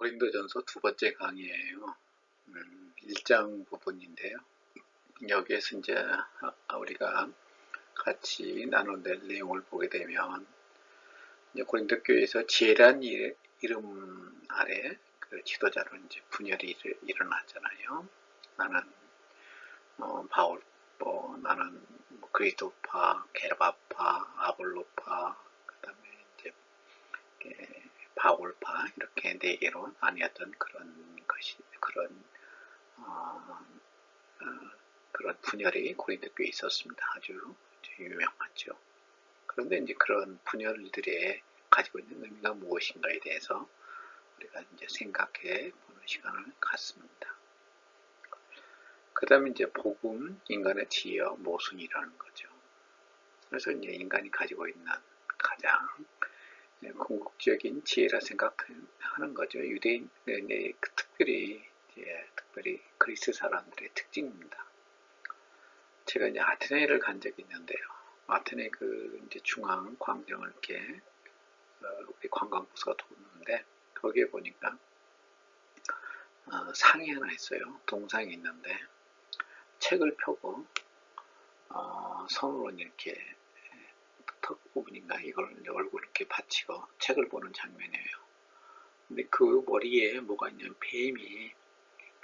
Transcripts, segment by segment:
고린도전서 두 번째 강의예요. 1장 부분인데요. 여기에서 이제 우리가 같이 나눌 내용을 보게 되면, 이제 고린도 교회에서 지혜란 이름 아래 그 지도자로 이제 분열이 일어났잖아요. 나는 바울파, 나는 그리스도파, 게르바파, 아볼로파, 그다음에 이제 바울파, 이렇게 네 개로 나뉘었던 그런 분열이 고린도 교회에 있었습니다. 아주 유명하죠. 그런데 이제 그런 분열들이 가지고 있는 의미가 무엇인가에 대해서 우리가 이제 생각해 보는 시간을 갖습니다. 그 다음에 이제 복음, 인간의 지혜, 모순이라는 거죠. 그래서 이제 인간이 가지고 있는 가장 궁극적인 지혜라 생각하는 거죠. 유대인의 특별히 그리스 사람들의 특징입니다. 제가 이제 아테네를 간 적이 있는데요. 아테네 이제 중앙 광장을 이렇게 우리 관광버스가 도는데, 거기에 보니까 상이 하나 있어요. 동상이 있는데 책을 펴고 손으로 이렇게 턱 부분인가 이걸 얼굴 이렇게 받치고 책을 보는 장면이에요. 근데 그 머리에 뭐가 있냐면 뱀이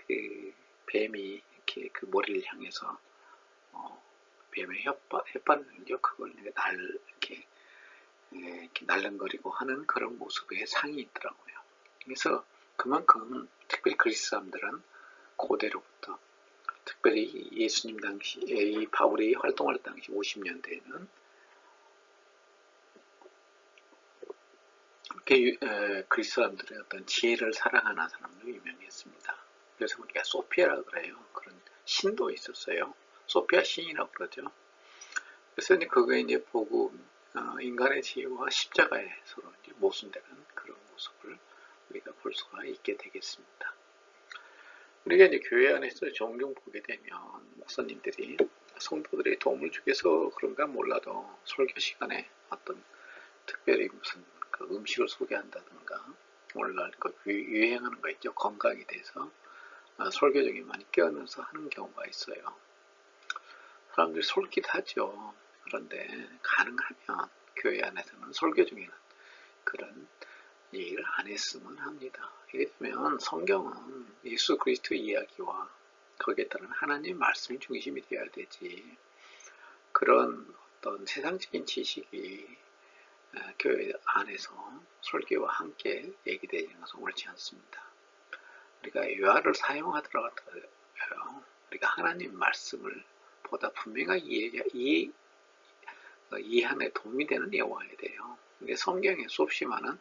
이렇게 그 머리를 향해서 뱀의 혓바늘이죠. 그걸 이렇게 날름거리고 하는 그런 모습의 상이 있더라고요. 그래서 그만큼 특별히 그리스 사람들은 고대로부터, 특별히 예수님 당시에 이 바울이 활동할 당시 50년대에는 그리스 사람들의 어떤 지혜를 사랑하는 사람도 유명했습니다. 그래서 우리가 소피아라고 그래요. 그런 신도 있었어요. 소피아 신이라고 그러죠. 그래서 이제 그거에 이제 복음, 인간의 지혜와 십자가에 서로 이제 모순되는 그런 모습을 우리가 볼 수가 있게 되겠습니다. 우리가 이제 교회 안에서 종종 보게 되면 목사님들이 성도들이 도움을 주기 위해서 그런가 몰라도 설교 시간에 어떤 특별히 무슨 그 음식을 소개한다든가, 오늘날 유행하는 거 있죠. 건강에 대해서 설교적인 많이 껴넣어서 하는 경우가 있어요. 사람들이 솔깃하죠. 그런데 가능하면 교회 안에서는 설교적인 그런 얘기를 안 했으면 합니다. 예를 들면 성경은 예수 그리스도의 이야기와 거기에 따른 하나님의 말씀이 중심이 되어야 되지, 그런 어떤 세상적인 지식이 교회 안에서 설교와 함께 얘기되는 것은 옳지 않습니다. 우리가 유아를 사용하더라도 우리가 하나님 말씀을 보다 분명하게 이해하는 데 도움이 되는 예화해야 돼요. 근데 성경에 수없이 많은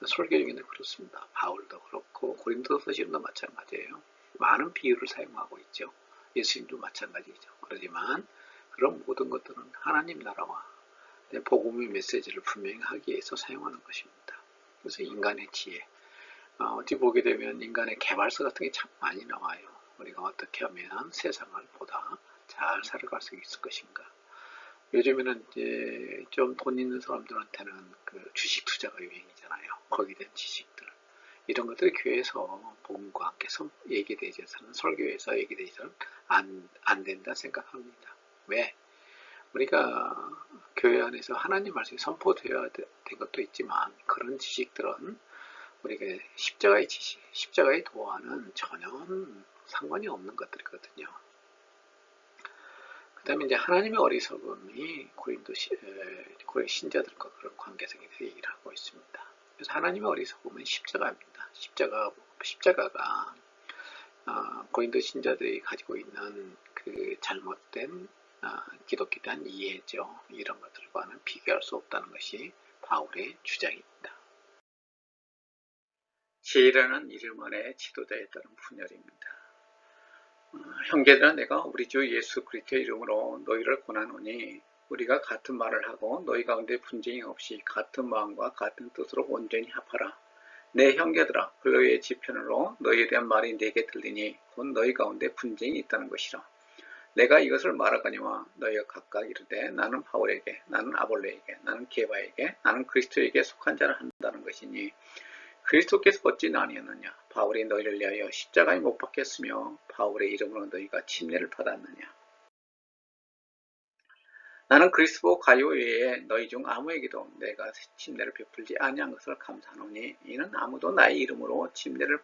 설교 중에는 그렇습니다. 바울도 그렇고 고린도서 시험도 마찬가지예요. 많은 비유를 사용하고 있죠. 예수님도 마찬가지죠. 그렇지만 그런 모든 것들은 하나님 나라와 복음의 메시지를 분명히 하기 위해서 사용하는 것입니다. 그래서 인간의 지혜, 어찌 보게 되면 인간의 개발서 같은 게 참 많이 나와요. 우리가 어떻게 하면 세상을 보다 잘 살아갈 수 있을 것인가. 요즘에는 이제 좀 돈 있는 사람들한테는 그 주식 투자가 유행이잖아요. 거기에 대한 지식들, 이런 것들이 교회에서 복음과 함께 얘기되지 않는, 설교에서 얘기되지는 안 된다 생각합니다. 왜? 우리가 교회 안에서 하나님 말씀이 선포되어야 된 것도 있지만, 그런 지식들은 우리가 십자가의 지식, 십자가의 도와는 전혀 상관이 없는 것들이거든요. 그 다음에 이제 하나님의 어리석음이 고린도 신자들과 그런 관계성에 대해 얘기를 하고 있습니다. 그래서 하나님의 어리석음은 십자가입니다. 십자가가 고린도 신자들이 가지고 있는 그 잘못된 기독교에 대한 이해죠. 이런 것들과는 비교할 수 없다는 것이 바울의 주장입니다. 지혜라는 이름 아래 지도자에 따른 분열입니다. 형제들아, 내가 우리 주 예수 그리스도의 이름으로 너희를 권하노니, 우리가 같은 말을 하고 너희 가운데 분쟁이 없이 같은 마음과 같은 뜻으로 온전히 합하라. 내 형제들아, 근로의 지편으로 너희에 대한 말이 내게 들리니 곧 너희 가운데 분쟁이 있다는 것이라. 내가 이것을 말하거니와 너희가 각각 이르되 나는 바울에게, 나는 아볼로에게, 나는 게바에게, 나는 그리스도에게 속한 자를 한다는 것이니, 그리스도께서 어찌나 아니었느냐? 바울이 너희를 위하여 십자가에 못 박혔으며 바울의 이름으로 너희가 침례를 받았느냐? 나는 그리스도 가요 외에 너희 중 아무에게도 내가 침례를 베풀지 아니한 것을 감사하노니 이는 아무도 나의 이름으로 침례를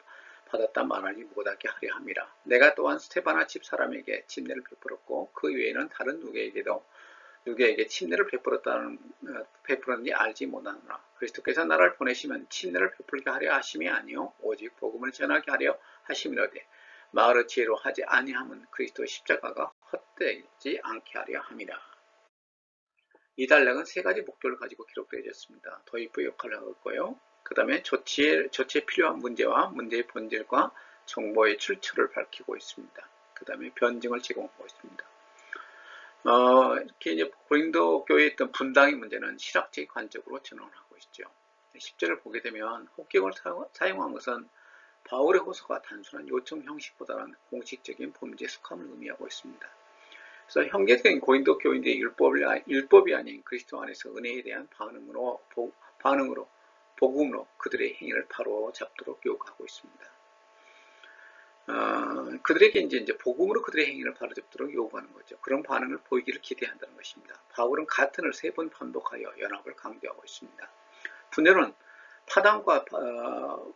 받았다 말하지 못하게 하려 함이라. 내가 또한 스테바나 집 사람에게 침례를 베풀었고 그 외에는 다른 누구에게 침례를 베풀었는지 알지 못하노라. 그리스도께서 나를 보내시면 침례를 베풀게 하려 하심이 아니요 오직 복음을 전하게 하려 하심이로되 마을의 지혜로 하지 아니함은 그리스도의 십자가가 헛되지 않게 하려 함이라. 이 단락은 세 가지 목표를 가지고 기록되어졌습니다. 도입부 역할을 하고 있고요. 그 다음에 조치에 필요한 문제와 문제의 본질과 정보의 출처를 밝히고 있습니다. 그 다음에 변증을 제공하고 있습니다. 이렇게 이제 고린도 교회에 있던 분당의 문제는 실학적인 관점으로 전환을 하고 있죠. 10절을 보게 되면 혹경을 사용한 것은 바울의 호소가 단순한 요청 형식보다는 공식적인 범죄에 속함을 의미하고 있습니다. 그래서 형제된 고린도 교인들의 율법이 아닌 그리스도 안에서 은혜에 대한 반응으로 복음으로 그들의 행위를 바로 잡도록 요구하고 있습니다. 그들에게 이제 복음으로 그들의 행위를 바로 잡도록 요구하는 거죠. 그런 반응을 보이기를 기대한다는 것입니다. 바울은 같은 을 3번 반복하여 연합을 강조하고 있습니다. 분열은 파당과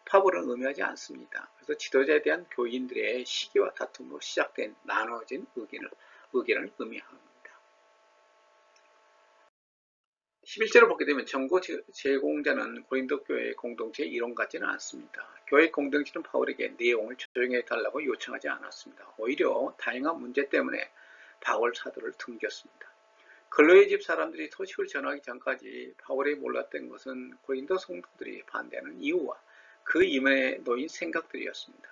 파벌은 의미하지 않습니다. 그래서 지도자에 대한 교인들의 시기와 다툼으로 시작된 나눠진 의견을 의미합니다. 11절을 보게 되면 정보 제공자는 고린도 교회의 공동체의 이론 같지는 않습니다. 교회 공동체는 바울에게 내용을 조정해 달라고 요청하지 않았습니다. 오히려 다양한 문제 때문에 바울 사도를 등겼습니다. 글로의 집 사람들이 소식을 전하기 전까지 바울이 몰랐던 것은 고린도 성도들이 반대하는 이유와 그 이면에 놓인 생각들이었습니다.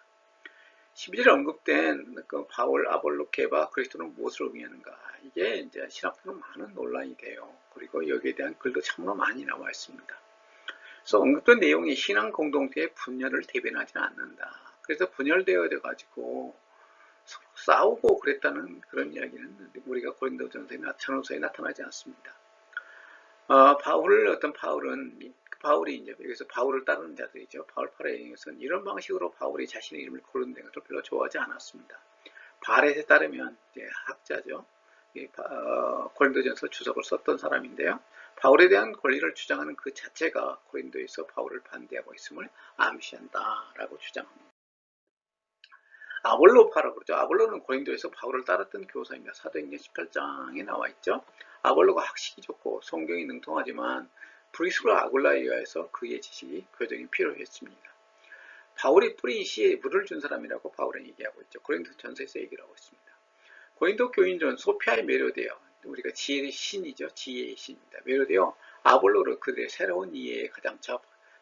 12절에 언급된 그 바울, 아볼로, 게바, 그리스도는 무엇을 의미하는가? 이게 이제 신학적으로 많은 논란이 돼요. 그리고 여기에 대한 글도 참으로 많이 나와 있습니다. 그래서 언급된 내용이 신앙 공동체의 분열을 대변하지는 않는다. 그래서 분열되어 가지고 싸우고 그랬다는 그런 이야기는 우리가 고린도전서에 나타나지 않습니다. 바울이 이제 여기서 바울을 따르는 자들이죠. 바울파라에 의해서는 이런 방식으로 바울이 자신의 이름을 거론된 것을 별로 좋아하지 않았습니다. 바렛에 따르면 이제 학자죠. 고린도전서 주석을 썼던 사람인데요. 바울에 대한 권리를 주장하는 그 자체가 고린도에서 바울을 반대하고 있음을 암시한다라고 주장합니다. 아볼로파라고 그러죠. 아볼로는 고린도에서 바울을 따랐던 교사입니다. 사도행전 18장에 나와 있죠. 아볼로가 학식이 좋고 성경이 능통하지만 브리스라 아굴라에 의해서 그의 지식이 교정이 필요했습니다. 바울이 뿌린 씨에 물을 준 사람이라고 바울은 얘기하고 있죠. 고린도 전서에서 얘기를 하고 있습니다. 고린도 교인들은 소피아에 매료되어 우리가 지혜의 신이죠. 지혜의 신입니다. 매료되어 아볼로를 그들의 새로운 이해에 가장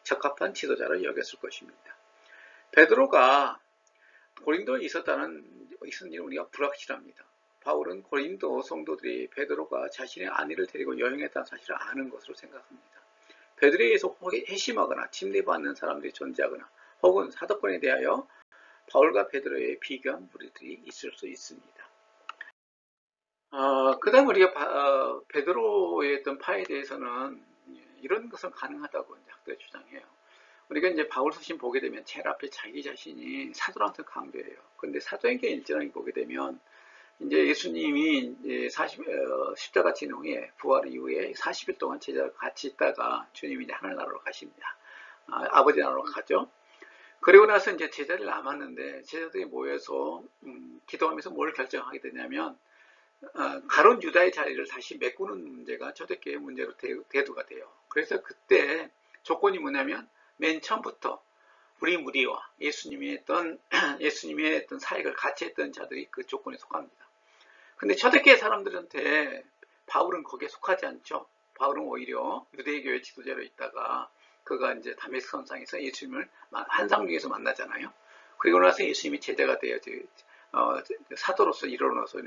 적합한 지도자로 여겼을 것입니다. 베드로가 고린도에 있은 일은 우리가 불확실합니다. 바울은 고린도 성도들이 베드로가 자신의 아내를 데리고 여행했다는 사실을 아는 것으로 생각합니다. 베드로에 의해서 회심하거나 침례받는 사람들이 존재하거나 혹은 사도권에 대하여 바울과 베드로에 비교한 무리들이 있을 수 있습니다. 그 다음 우리가 베드로의 어떤 파에 대해서는 이런 것은 가능하다고 학자들이 주장해요. 우리가 이제 바울 서신 보게 되면 제일 앞에 자기 자신이 사도라는 강조해요. 근데 사도행전 1장을 보게 되면 이제 예수님이 십자가 진행 후에 부활 이후에 40일 동안 제자와 같이 있다가 주님이 이제 하늘나라로 가십니다. 아버지 나라로 가죠. 그리고 나서 이제 제자들이 남았는데 제자들이 모여서 기도하면서 뭘 결정하게 되냐면 가론 유다의 자리를 다시 메꾸는 문제가 초대교회 문제로 대두가 돼요. 그래서 그때 조건이 뭐냐면 맨 처음부터 우리 무리와 예수님의 어떤 사역을 같이 했던 자들이 그 조건에 속합니다. 근데 초대교회 사람들한테 바울은 거기에 속하지 않죠. 바울은 오히려 유대교회 지도자로 있다가 그가 이제 다메스크 선상에서 예수님을 환상 중에서 만나잖아요. 그리고 나서 예수님이 제자가 되어 사도로서 일어나서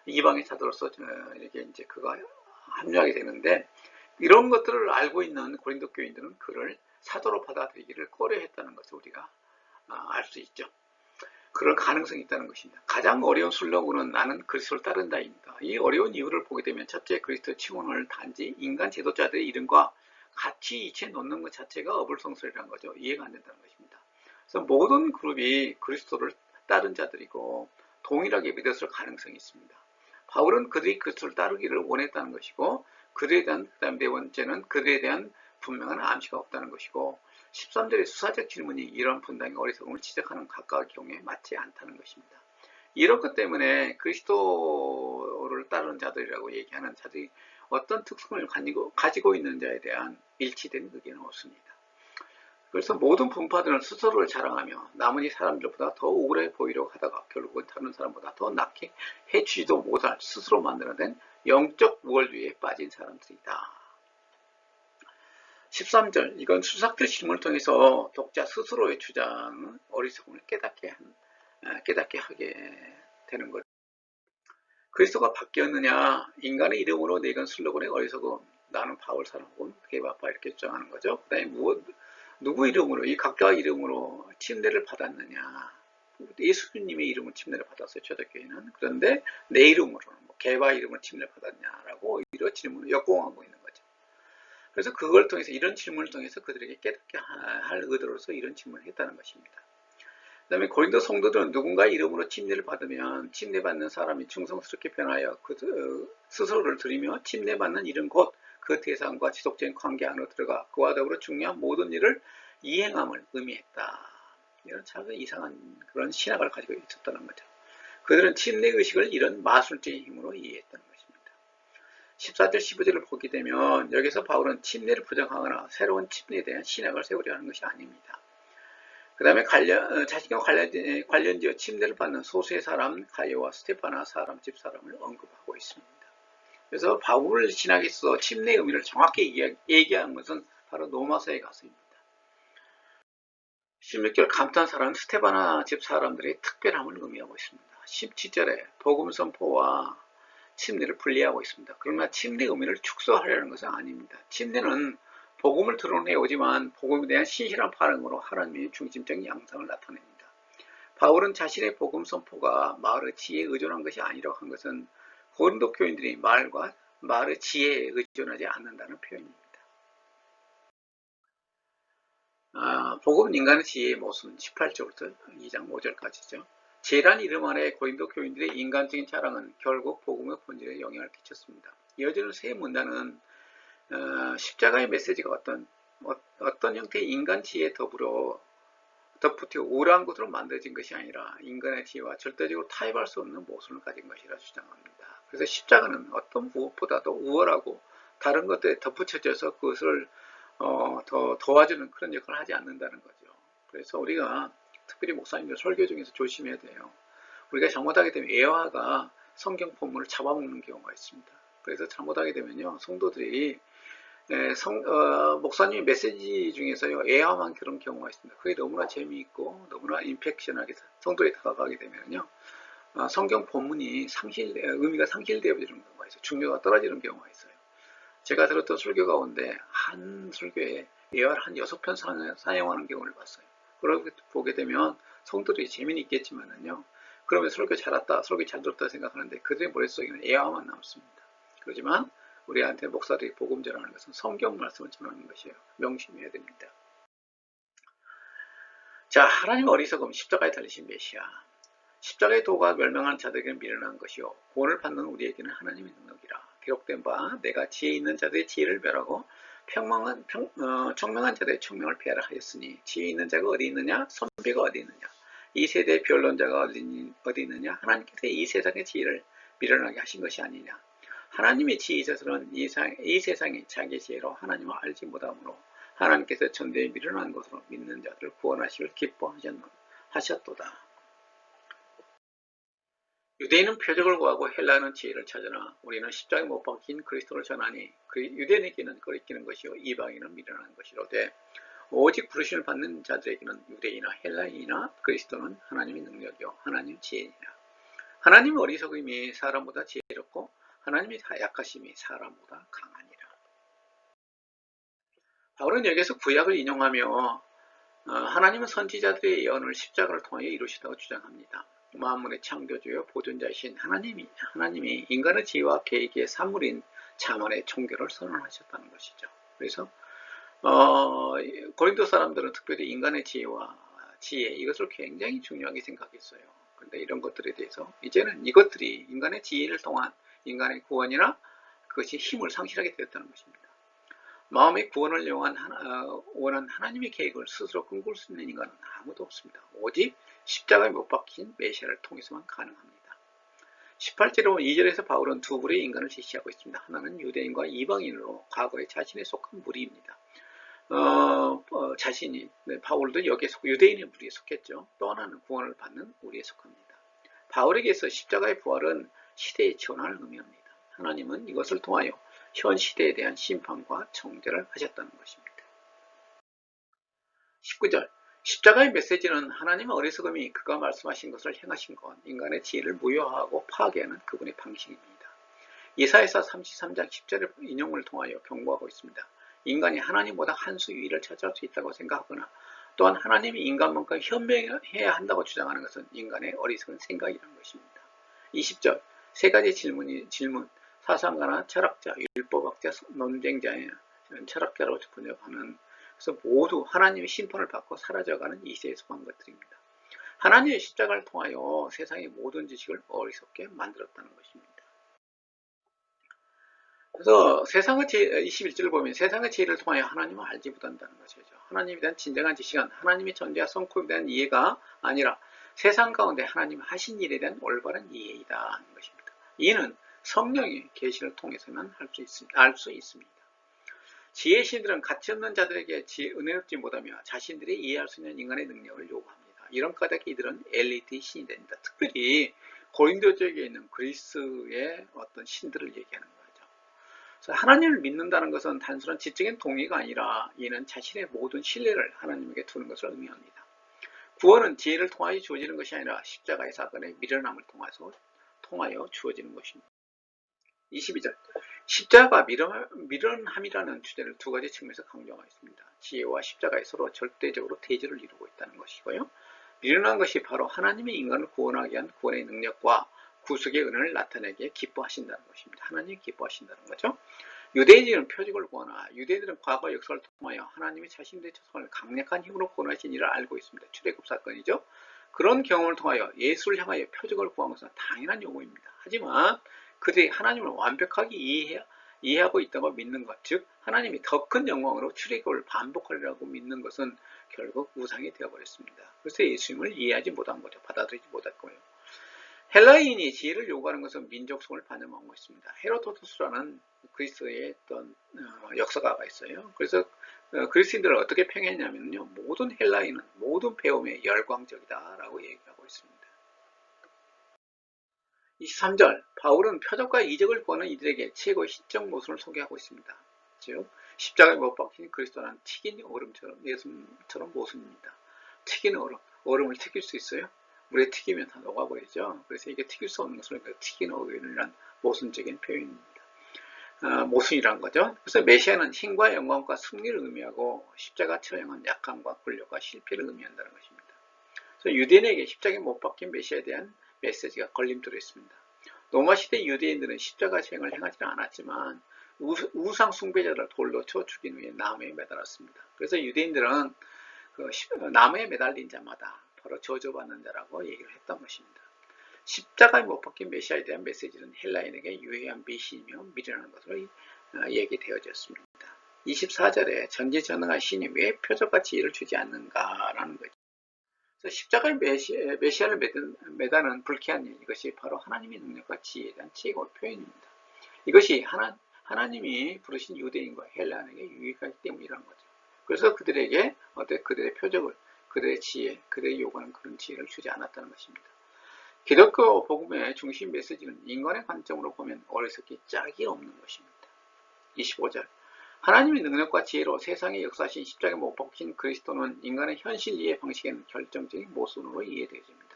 이방의 사도로서 이렇게 이제 그가 합류하게 되는데 이런 것들을 알고 있는 고린도 교인들은 그를 사도로 받아들이기를 꺼려했다는 것을 우리가 알 수 있죠. 그런 가능성이 있다는 것입니다. 가장 어려운 순례구는 나는 그리스도를 따른다입니다. 이 어려운 이유를 보게 되면 첫째 그리스도 칭언을 단지 인간 지도자들의 이름과 같이 이치에 놓는 것 자체가 어불성설이라는 거죠. 이해가 안 된다는 것입니다. 그래서 모든 그룹이 그리스도를 따른 자들이고 동일하게 믿었을 가능성이 있습니다. 바울은 그들이 그리스도를 따르기를 원했다는 것이고, 그들에 대한, 그다음 네 번째는 그들에 대한 분명한 암시가 없다는 것이고, 13절의 수사적 질문이 이런 분당의 어리석음을 지적하는 각각의 경우에 맞지 않다는 것입니다. 이런 것 때문에 그리스도를 따르는 자들이라고 얘기하는 자들이 어떤 특성을 가지고 있는 자에 대한 일치된 의견은 없습니다. 그래서 모든 분파들은 스스로를 자랑하며 나머지 사람들보다 더 우월해 보이려고 하다가 결국은 다른 사람보다 더 낫게 해주지도 못할 스스로 만들어낸 영적 우월주의에 빠진 사람들이다. 13절, 이건 수사적 질문을 통해서 독자 스스로의 주장은 어리석음을 깨닫게 하게 되는 거죠. 그리스도가 바뀌었느냐? 인간의 이름으로 내건 슬로건의 어리석음, 나는 바울 사람은 개바파 이렇게 주장하는 거죠. 그 다음에 누구 이름으로, 이 각자의 이름으로 침례를 받았느냐? 예수님의 이름으로 침례를 받았어요, 초대교회는. 그런데 내 이름으로는, 개바 이름으로 침례를 받았냐라고 오히려 질문을 역공하고 있는 거죠. 그래서 그걸 통해서, 이런 질문을 통해서 그들에게 깨닫게 할 의도로서 이런 질문을 했다는 것입니다. 그 다음에 고린도 성도들은 누군가의 이름으로 침례를 받으면 침례받는 사람이 충성스럽게 변하여 스스로를 드리며 침례받는 일은 곧 그 대상과 지속적인 관계 안으로 들어가 그와 더불어 중요한 모든 일을 이행함을 의미했다. 이런 참 이상한 그런 신학을 가지고 있었다는 거죠. 그들은 침례의식을 이런 마술적인 힘으로 이해했다는 것입니다. 14절 15절을 보게 되면 여기서 바울은 침례를 부정하거나 새로운 침례에 대한 신학을 세우려 하는 것이 아닙니다. 그 다음에 자신과 관련지어 침례를 받는 소수의 사람 가이오와 스테파나 집 사람을 언급하고 있습니다. 그래서 바울 신학에서 침례의 의미를 정확히 얘기하는 것은 바로 로마서에 가서입니다. 16절 감탄 사람 스테파나 집 사람들의 특별함을 의미하고 있습니다. 17절에 복음 선포와 침례를 분리하고 있습니다. 그러나 침례의 의미를 축소하려는 것은 아닙니다. 침례는 복음을 드러내 오지만 복음에 대한 신실한 반응으로 하나님의 중심적인 양상을 나타냅니다. 바울은 자신의 복음 선포가 말의 지혜에 의존한 것이 아니라고 한 것은 고린도 교인들이 말의 지혜에 의존하지 않는다는 표현입니다. 복음은 인간의 지혜의 모순 18절부터 2장 5절까지죠. 제란 이름 아래 고린도 교인들의 인간적인 자랑은 결국 복음의 본질에 영향을 끼쳤습니다. 이어지는 세 문단은 십자가의 메시지가 어떤 형태의 인간 지혜에 덧붙여 우월한 것으로 만들어진 것이 아니라 인간의 지혜와 절대적으로 타협할 수 없는 모순을 가진 것이라 주장합니다. 그래서 십자가는 어떤 무엇보다도 우월하고 다른 것들에 덧붙여져서 그것을 더 도와주는 그런 역할을 하지 않는다는 거죠. 그래서 우리가 특별히 목사님들 설교 중에서 조심해야 돼요. 우리가 잘못하게 되면 애화가 성경 본문을 잡아먹는 경우가 있습니다. 그래서 잘못하게 되면요, 성도들이 목사님 메시지 중에서요, 애화만 그런 경우가 있습니다. 그게 너무나 재미있고 너무나 임팩션하게 성도에 다가가게 되면요, 성경 본문이 의미가 상실되어지는 경우가 있어요. 중요가 떨어지는 경우가 있어요. 제가 들었던 설교 가운데 한 설교에 애화를 한 6편 사용하는 경우를 봤어요. 그렇게 보게 되면 성도들이 재미는 있겠지만은요, 그러면 설교 잘했다, 설교 잘 들었다 생각하는데 그들의 머릿속에는 애화만 남습니다. 그렇지만 우리한테 목사들이 복음 전하는 것은 성경 말씀을 전하는 것이에요. 명심해야 됩니다. 자, 하나님 어리석음, 십자가에 달리신 메시아. 십자가의 도가 멸망하는 자들에게는 미련한 것이요 구원을 받는 우리에게는 하나님의 능력이라. 기록된 바 내가 지혜 있는 자들의 지혜를 멸하고 청명한 자들의 청명을 폐하라 하였으니 지혜 있는 자가 어디 있느냐, 선비가 어디 있느냐, 이 세대의 변론자가 어디 있느냐. 하나님께서 이 세상의 지혜를 미련하게 하신 것이 아니냐. 하나님의 지혜에 있어서는 이 세상의 자기 지혜로 하나님을 알지 못하므로 하나님께서 전대에 미련한 것으로 믿는 자들을 구원하시길 기뻐하셨도다. 유대인은 표적을 구하고 헬라는 지혜를 찾으나 우리는 십자가에 못 박힌 그리스도를 전하니 유대인에게는 거리끼는 것이요 이방인은 미련한 것이로되 오직 부르심을 받는 자들에게는 유대인이나 헬라인이나 그리스도는 하나님의 능력이요 하나님 지혜니라. 하나님의 어리석음이 사람보다 지혜롭고 하나님의 약하심이 사람보다 강하니라. 바울은 여기서 구약을 인용하며 하나님은 선지자들의 예언을 십자가를 통해 이루시다고 주장합니다. 만물의 창조주요 보존자이신 하나님이 인간의 지혜와 계획의 산물인 자만의 종교를 선언하셨다는 것이죠. 그래서 고린도 사람들은 특별히 인간의 지혜와 지혜 이것을 굉장히 중요하게 생각했어요. 그런데 이런 것들에 대해서 이제는 이것들이 인간의 지혜를 통한 인간의 구원이나 그것이 힘을 상실하게 되었다는 것입니다. 마음의 구원을 원한 하나님의 계획을 스스로 꿈꿀 수 있는 인간은 아무도 없습니다. 오직 십자가에 못 박힌 메시아를 통해서만 가능합니다. 18절로 2절에서 바울은 두 부류의 인간을 제시하고 있습니다. 하나는 유대인과 이방인으로 과거에 자신에 속한 무리입니다. 바울도 여기에 유대인의 무리에 속했죠. 또 하나는 구원을 받는 우리에 속합니다. 바울에게서 십자가의 부활은 시대의 전환을 의미합니다. 하나님은 이것을 통하여 현 시대에 대한 심판과 정죄를 하셨다는 것입니다. 19절 십자가의 메시지는 하나님의 어리석음이 그가 말씀하신 것을 행하신 것, 인간의 지혜를 무효화하고 파괴하는 그분의 방식입니다. 이사야서 33장 10절의 인용을 통하여 경고하고 있습니다. 인간이 하나님보다 한 수 위를 차지할 수 있다고 생각하거나 또한 하나님이 인간만큼 현명해야 한다고 주장하는 것은 인간의 어리석은 생각이라는 것입니다. 20절 세 가지 질문, 사상가나 철학자, 율법학자, 논쟁자의 철학자로 번역하는 그래서 모두 하나님의 심판을 받고 사라져가는 이 시대에 속한 것들입니다. 하나님의 십자가를 통하여 세상의 모든 지식을 어리석게 만들었다는 것입니다. 그래서 21절을 보면 세상의 지혜를 통하여 하나님을 알지 못한다는 것이죠. 하나님에 대한 진정한 지식은 하나님의 존재와 성품에 대한 이해가 아니라 세상 가운데 하나님 하신 일에 대한 올바른 이해이다 하는 것입니다. 이는 성령의 계시를 통해서만 알 수 있습니다. 지혜의 신들은 가치 없는 자들에게 은혜롭지 못하며 자신들이 이해할 수 있는 인간의 능력을 요구합니다. 이런 까닭에 이들은 엘리트의 신이 됩니다. 특별히 고린도 지역에 있는 그리스의 어떤 신들을 얘기하는 거죠. 그래서 하나님을 믿는다는 것은 단순한 지적인 동의가 아니라 이는 자신의 모든 신뢰를 하나님에게 두는 것을 의미합니다. 구원은 지혜를 통하여 주어지는 것이 아니라 십자가의 사건의 미련함을 통하여 주어지는 것입니다. 22절 십자가 미련함이라는 주제를 두 가지 측면에서 강조하고 있습니다. 지혜와 십자가에 서로 절대적으로 대조를 이루고 있다는 것이고요. 미련한 것이 바로 하나님이 인간을 구원하기 위한 구원의 능력과 구속의 은혜를 나타내기에 기뻐하신다는 것입니다. 하나님이 기뻐하신다는 거죠. 유대인들은 표적을 구하나 유대인들은 과거 역사를 통하여 하나님이 자신들의 자손을 강력한 힘으로 구원하신 일을 알고 있습니다. 출애굽 사건이죠. 그런 경험을 통하여 예수를 향하여 표적을 구한 것은 당연한 요구입니다. 하지만 그들이 하나님을 완벽하게 이해하고 있다고 믿는 것, 즉 하나님이 더 큰 영광으로 출애굽을 반복하리라고 믿는 것은 결국 우상이 되어버렸습니다. 그래서 예수님을 이해하지 못한 거죠. 받아들이지 못했고요. 헬라인이 지혜를 요구하는 것은 민족성을 반영한 것입니다. 헤로도투스라는 그리스의 어떤 역사가가 있어요. 그래서 그리스인들을 어떻게 평했냐면요, 모든 헬라인은 모든 배움에 열광적이다라고 얘기하고 있습니다. 23절 바울은 표적과 이적을 구하는 이들에게 최고의 시적 모순을 소개하고 있습니다. 즉 십자가에 못 박힌 그리스도는 튀긴 얼음처럼 예수님처럼 모순입니다. 튀긴 얼음을 튀길 수 있어요? 물에 튀기면 다 녹아버리죠. 그래서 이게 튀길 수 없는 것을 튀긴 얼음이라는 모순적인 표현입니다. 모순이라는 거죠. 그래서 메시아는 힘과 영광과 승리를 의미하고 십자가 처형은 약함과 굴욕과 실패를 의미한다는 것입니다. 그래서 유대인에게 십자가에 못 박힌 메시아에 대한 메시지가 걸림돌에 있습니다. 로마 시대 유대인들은 십자가 처형을 행하지는 않았지만 우상 숭배자를 돌로 쳐 죽인 후에 나무에 매달았습니다. 그래서 유대인들은 나무에 매달린 자마다 바로 저주받는 자라고 얘기를 했던 것입니다. 십자가에 못 박힌 메시아에 대한 메시지는 헬라인에게 유해한 미신이며 미련한 것으로 얘기되어졌습니다. 24절에 전지전능한 신이 왜 표적과 지혜를 주지 않는가라는 거죠. 십자가의 메시아를 매다는 불쾌한 일, 이것이 바로 하나님의 능력과 지혜에 대한 최고의 표현입니다. 이것이 하나님이 부르신 유대인과 헬라인에게 유익하기 때문이라는 거죠. 그래서 그들에게 그들의 표적을, 그들의 지혜, 그들의 요구하는 그런 지혜를 주지 않았다는 것입니다. 기독교 복음의 중심 메시지는 인간의 관점으로 보면 어리석기 짝이 없는 것입니다. 25절 하나님의 능력과 지혜로 세상에 역사하신 십자가에 못 박힌 그리스도는 인간의 현실 이해 방식에는 결정적인 모순으로 이해되어집니다.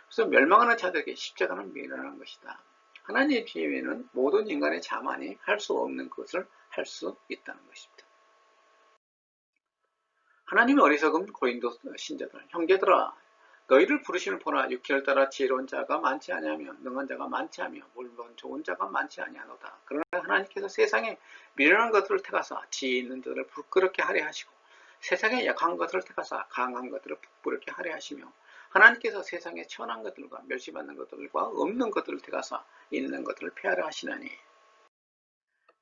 그래서 멸망하는 자들에게 십자가는 미련한 것이다. 하나님의 지혜에는 모든 인간의 자만이 할 수 없는 것을 할 수 있다는 것입니다. 하나님의 어리석은 고린도 신자들, 형제들아, 너희를 부르심을 보라. 육체를 따라 지혜로운 자가 많지 아니하며 능한 자가 많지 아니하며 물론 좋은 자가 많지 아니하노다. 그러나 하나님께서 세상에 미련한 것들을 택하사 지혜 있는 자들을 부끄럽게 하려 하시고 세상에 약한 것들을 택하사 강한 것들을 부끄럽게 하려 하시며 하나님께서 세상에 천한 것들과 멸시받는 것들과 없는 것들을 택하사 있는 것들을 폐하려 하시나니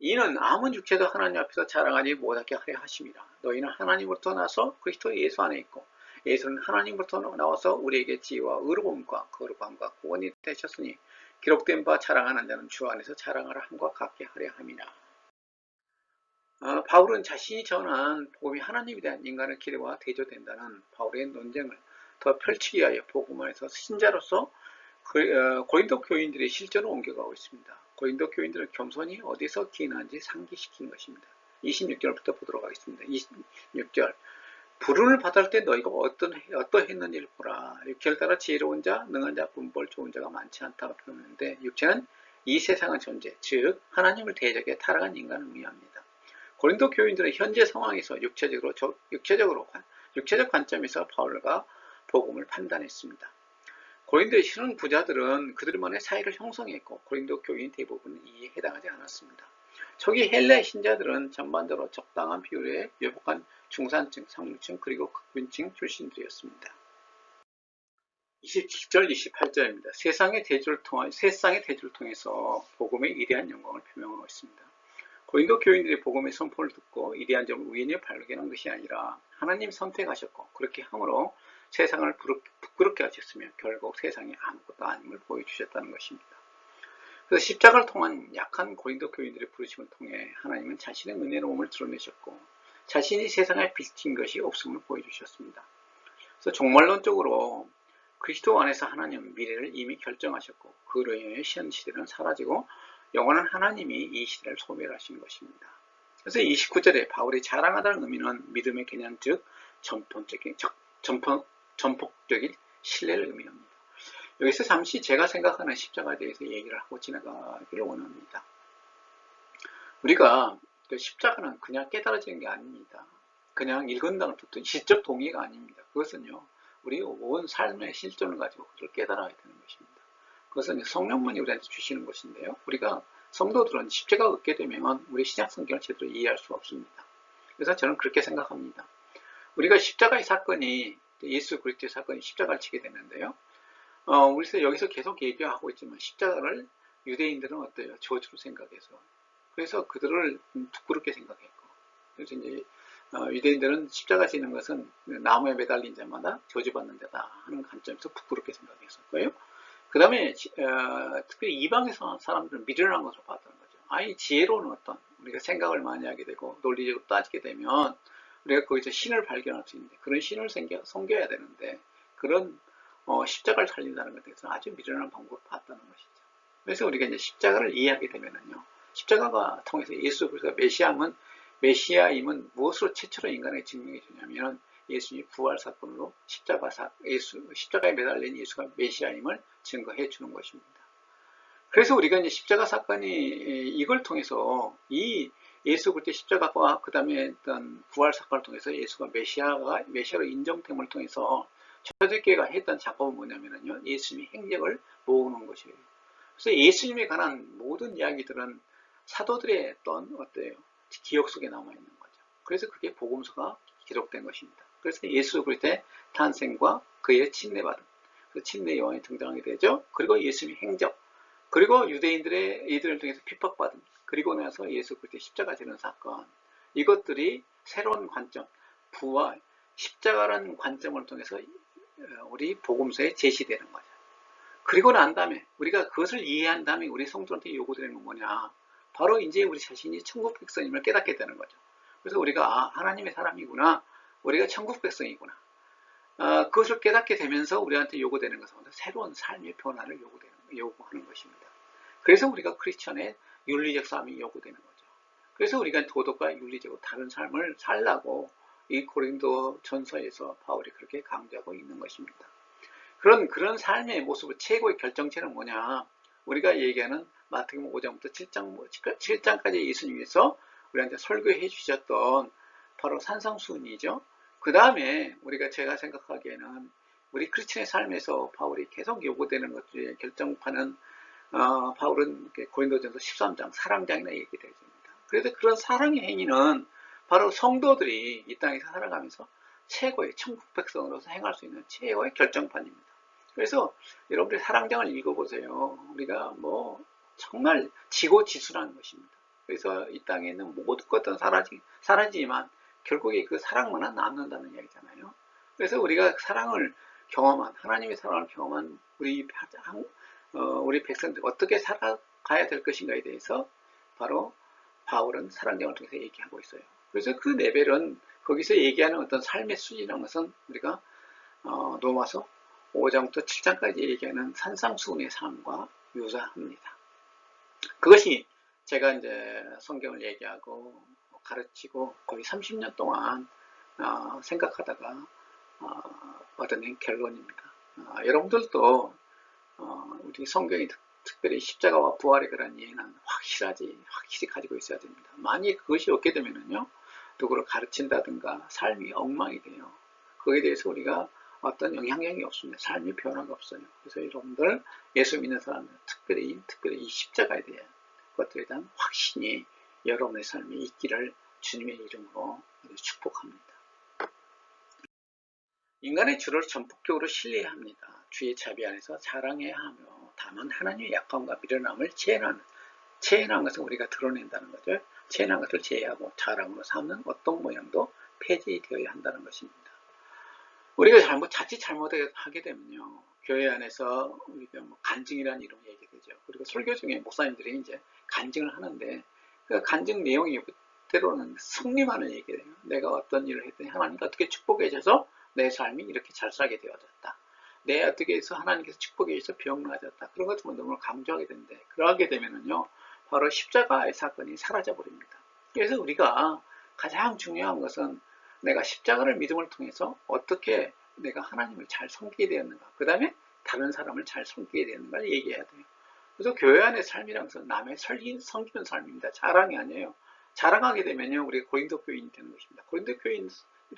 이는 아무 육체도 하나님 앞에서 자랑하지 못하게 하려 하심이라. 너희는 하나님으로부터 나서 그리스도 예수 안에 있고 예수는 하나님으로부터 나와서 우리에게 지혜와 의로움과 거룩함과 구원이 되셨으니 기록된 바 자랑하는 자는 주 안에서 자랑하라 함과 같게 하려 함이라. 바울은 자신이 전한 복음이 하나님에 대한 인간의 기대와 대조된다는 바울의 논쟁을 더 펼치기 위하여 복음 안에서 신자로서 고린도 교인들의 실전을 옮겨가고 있습니다. 고린도 교인들의 겸손이 어디서 기인한지 상기시킨 것입니다. 26절부터 보도록 하겠습니다. 26절 부름을 받을 때 너희가 어떠했는지를 보라. 육체를 따라 지혜로운 자, 능한 자, 분별 좋은 자가 많지 않다고 표현하는데 육체는 이 세상의 존재, 즉 하나님을 대적해 타락한 인간을 의미합니다. 고린도 교인들의 현재 상황에서 육체적 관점에서 바울과 복음을 판단했습니다. 고린도의 신흥 부자들은 그들만의 사회를 형성했고 고린도 교인 대부분은 이에 해당하지 않았습니다. 초기 헬레 신자들은 전반적으로 적당한 비율의 유복한 중산층, 상류층 그리고 극빈층 출신들이었습니다. 27절, 28절입니다. 세상의 대조를 통해서 복음의 이대한 영광을 표명하고 있습니다. 고린도 교인들이 복음의 선포를 듣고 이대한 점을 우연히 발견한 것이 아니라 하나님 선택하셨고 그렇게 함으로 세상을 부끄럽게 하셨으며 결국 세상에 아무것도 아님을 보여주셨다는 것입니다. 그래서 십자가를 통한 약한 고린도 교인들의 부르심을 통해 하나님은 자신의 은혜로움을 드러내셨고 자신이 세상에 비친 것이 없음을 보여주셨습니다. 그래서 종말론적으로 그리스도 안에서 하나님은 미래를 이미 결정하셨고 그로 인해 현 시대는 사라지고 영원한 하나님이 이 시대를 소멸하신 것입니다. 그래서 29절에 바울이 자랑하다는 의미는 믿음의 개념 즉 전폭적인 신뢰를 의미합니다. 여기서 잠시 제가 생각하는 십자가에 대해서 얘기를 하고 지나가기를 원합니다. 우리가 십자가는 그냥 깨달아지는 게 아닙니다. 그냥 읽은다는 뜻도 시적 동의가 아닙니다. 그것은요, 우리 온 삶의 실존을 가지고 그걸 깨달아야 되는 것입니다. 그것은 성령만이 우리한테 주시는 것인데요. 우리가 성도들은 십자가가 없게 되면 우리 신약 성경을 제대로 이해할 수 없습니다. 그래서 저는 그렇게 생각합니다. 우리가 십자가의 사건이 예수 그리스도의 사건이 십자가를 치게 되는데요. 우리가 여기서 계속 얘기하고 있지만 십자가를 유대인들은 어때요? 저주로 생각해서 그래서 그들을 부끄럽게 생각했고 그래서 이제 유대인들은 십자가 지는 것은 나무에 매달린 자마다 저주받는 데다 하는 관점에서 부끄럽게 생각했었고요. 그 다음에 특히 이방에서 사람들은 미련한 것으로 봤다는 거죠. 아니 지혜로운 어떤 우리가 생각을 많이 하게 되고 논리적으로 따지게 되면 우리가 거기서 신을 발견할 수 있는데 그런 신을 섬겨야 되는데 그런 십자가를 살린다는 것에 대해서는 아주 미련한 방법을 봤다는 것이죠. 그래서 우리가 이제 십자가를 이해하게 되면은요, 십자가가 통해서 예수 그리스도가 메시아임은 무엇으로 최초로 인간에게 증명해 주냐면 예수님이 부활 사건으로 십자가에 매달린 예수가 메시아임을 증거해 주는 것입니다. 그래서 우리가 이제 십자가 사건이 이걸 통해서 이 예수 그리스도의 십자가와 그 다음에 어떤 부활 사건을 통해서 예수가 메시아로 인정됨을 통해서 초대교회가 했던 작업은 뭐냐면요, 예수님의 행적을 모으는 것이에요. 그래서 예수님에 관한 모든 이야기들은 사도들의 어떤 기억 속에 남아 있는 거죠. 그래서 그게 복음서가 기록된 것입니다. 그래서 예수 그리스도의 탄생과 그의 침례받음, 그 침례 요한이 등장하게 되죠. 그리고 예수님의 행적, 그리고 이들을 통해서 핍박받음, 그리고 나서 예수 그리스도의 십자가 지는 사건, 이것들이 새로운 관점, 부활, 십자가라는 관점을 통해서 우리 복음서에 제시되는 거죠. 그리고 난 다음에 우리가 그것을 이해한 다음에 우리 성도한테 요구되는 건 뭐냐? 바로 이제 우리 자신이 천국 백성임을 깨닫게 되는 거죠. 그래서 우리가 하나님의 사람이구나, 우리가 천국 백성이구나. 그것을 깨닫게 되면서 우리한테 요구되는 것은 새로운 삶의 변화를 요구하는 것입니다. 그래서 우리가 크리스천의 윤리적 삶이 요구되는 거죠. 그래서 우리가 도덕과 윤리적으로 다른 삶을 살라고 이 고린도 전서에서 바울이 그렇게 강조하고 있는 것입니다. 그런 삶의 모습의 최고의 결정체는 뭐냐? 우리가 얘기하는 마태복음 5장부터 7장까지 예수님께서 우리한테 설교해 주셨던 바로 산상수훈이죠. 그 다음에 제가 생각하기에는 우리 크리스천의 삶에서 바울이 계속 요구되는 것 중에 결정판은 바울은 고린도전서 13장 사랑장이라 얘기되어 있습니다. 그래서 그런 사랑의 행위는 바로 성도들이 이 땅에서 살아가면서 최고의 천국 백성으로서 행할 수 있는 최고의 결정판입니다. 그래서 여러분들이 사랑장을 읽어보세요. 우리가 뭐 정말 지고지순한 것입니다. 그래서 이 땅에 있는 모든 것들은 사라지지만 결국에 그 사랑만은 남는다는 이야기잖아요. 그래서 우리가 사랑을 경험한, 하나님의 사랑을 경험한 우리 백성들 어떻게 살아가야 될 것인가에 대해서 바로 바울은 사랑장을 통해서 얘기하고 있어요. 그래서 그 레벨은 거기서 얘기하는 어떤 삶의 수준이라는 것은 우리가 로마서 5장부터 7장까지 얘기하는 산상수훈의 삶과 유사합니다. 그것이 제가 이제 성경을 얘기하고 가르치고 거의 30년 동안 생각하다가 얻어낸 결론입니다. 여러분들도 우리 성경이 특별히 십자가와 부활에 관한 이해는 확실히 가지고 있어야 됩니다. 만약 그것이 없게 되면은요, 누구를 가르친다든가 삶이 엉망이 돼요. 거기에 대해서 우리가 어떤 영향력이 없습니다. 삶이 변화가 없어요. 그래서 여러분들 예수 믿는 사람들 특별히 이 십자가에 대한 것들에 대한 확신이 여러분의 삶에 있기를 주님의 이름으로 축복합니다. 인간의 주를 전폭적으로 신뢰해야 합니다. 주의 자비 안에서 자랑해야 하며 다만 하나님의 약함과 미련함을 체현한 것을 우리가 드러낸다는 거죠. 체현한 것을 제외하고 자랑으로 삼는 어떤 모양도 폐지되어야 한다는 것입니다. 우리가 자칫 잘못하게 되면요, 교회 안에서 우리가 간증이라는 이름 얘기되죠. 그리고 설교 중에 목사님들이 이제 간증을 하는데 그 간증 내용이 때로는 승리만을 얘기해요. 내가 어떤 일을 했더니 하나님이 어떻게 축복해 주셔서 내 삶이 이렇게 잘 살게 되어졌다. 내 어떻게 해서 하나님께서 축복해 주셔서 병 나아졌다. 그런 것들만 너무 강조하게 되는데, 그러하게 되면은요, 바로 십자가의 사건이 사라져 버립니다. 그래서 우리가 가장 중요한 것은 내가 십자가를 믿음을 통해서 어떻게 내가 하나님을 잘 섬기게 되었는가, 그 다음에 다른 사람을 잘 섬기게 되었는가를 얘기해야 돼요. 그래서 교회 안의 삶이란 것은 남의 섬기는 삶입니다. 자랑이 아니에요. 자랑하게 되면요, 우리가 고린도 교인이 되는 것입니다. 고린도 교인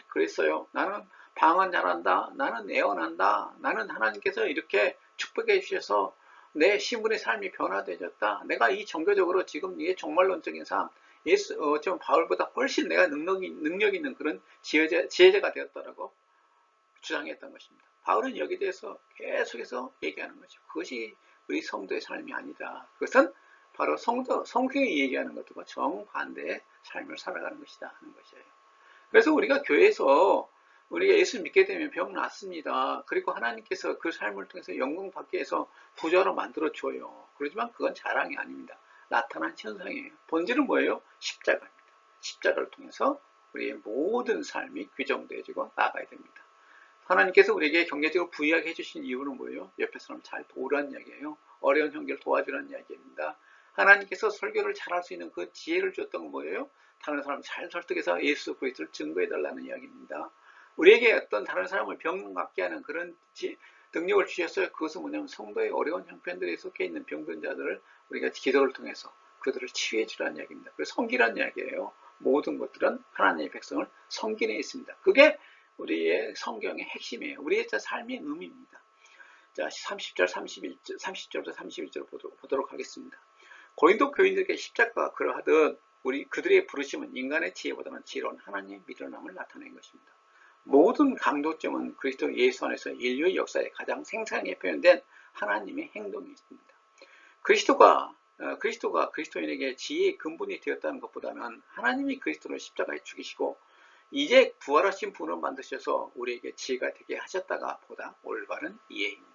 그랬어요. 나는 방언 잘한다. 나는 예언한다. 나는 하나님께서 이렇게 축복해 주셔서 내 신분의 삶이 변화되었다. 내가 이 종교적으로 지금 이게 종말론적인 삶, 좀 바울보다 훨씬 내가 능력 있는 그런 지혜자가 되었다라고 주장했던 것입니다. 바울은 여기에 대해서 계속해서 얘기하는 거죠. 그것이 우리 성도의 삶이 아니다. 그것은 바로 성경이 얘기하는 것과 정반대의 삶을 살아가는 것이다 하는 것이에요. 그래서 우리가 교회에서 우리가 예수 믿게 되면 병 낫습니다. 그리고 하나님께서 그 삶을 통해서 영광 받게 해서 부자로 만들어 줘요. 그렇지만 그건 자랑이 아닙니다. 나타난 현상이에요. 본질은 뭐예요? 십자가입니다. 십자가를 통해서 우리의 모든 삶이 규정되어지고 나가야 됩니다. 하나님께서 우리에게 경제적으로 부유하게 해주신 이유는 뭐예요? 옆에 사람 잘 도우라는 이야기예요. 어려운 형제를 도와주라는 이야기입니다. 하나님께서 설교를 잘할 수 있는 그 지혜를 줬던 건 뭐예요? 다른 사람 잘 설득해서 예수 그리스도를 증거해달라는 이야기입니다. 우리에게 어떤 다른 사람을 병 낫게 하는 그런 능력을 주셨어요. 그것은 뭐냐면 성도의 어려운 형편들에 속해 있는 병든자들을 우리가 기도를 통해서 그들을 치유해 주라는 이야기입니다. 그래서 섬기라는 이야기예요. 모든 것들은 하나님의 백성을 섬기는 데 있습니다. 그게 우리의 성경의 핵심이에요. 우리의 삶의 의미입니다. 자, 30절부터 31절 보도록 하겠습니다. 고린도 교인들에게 십자가가 그러하듯 그들의 부르심은 인간의 지혜보다는 지혜로운 하나님의 미련함을 나타낸 것입니다. 모든 강조점은 그리스도 예수 안에서 인류의 역사에 가장 생생하게 표현된 하나님의 행동이 있습니다. 그리스도가 그리스도인에게 지혜의 근본이 되었다는 것보다는 하나님이 그리스도를 십자가에 죽이시고 이제 부활하신 분을 만드셔서 우리에게 지혜가 되게 하셨다가 보다 올바른 이해입니다.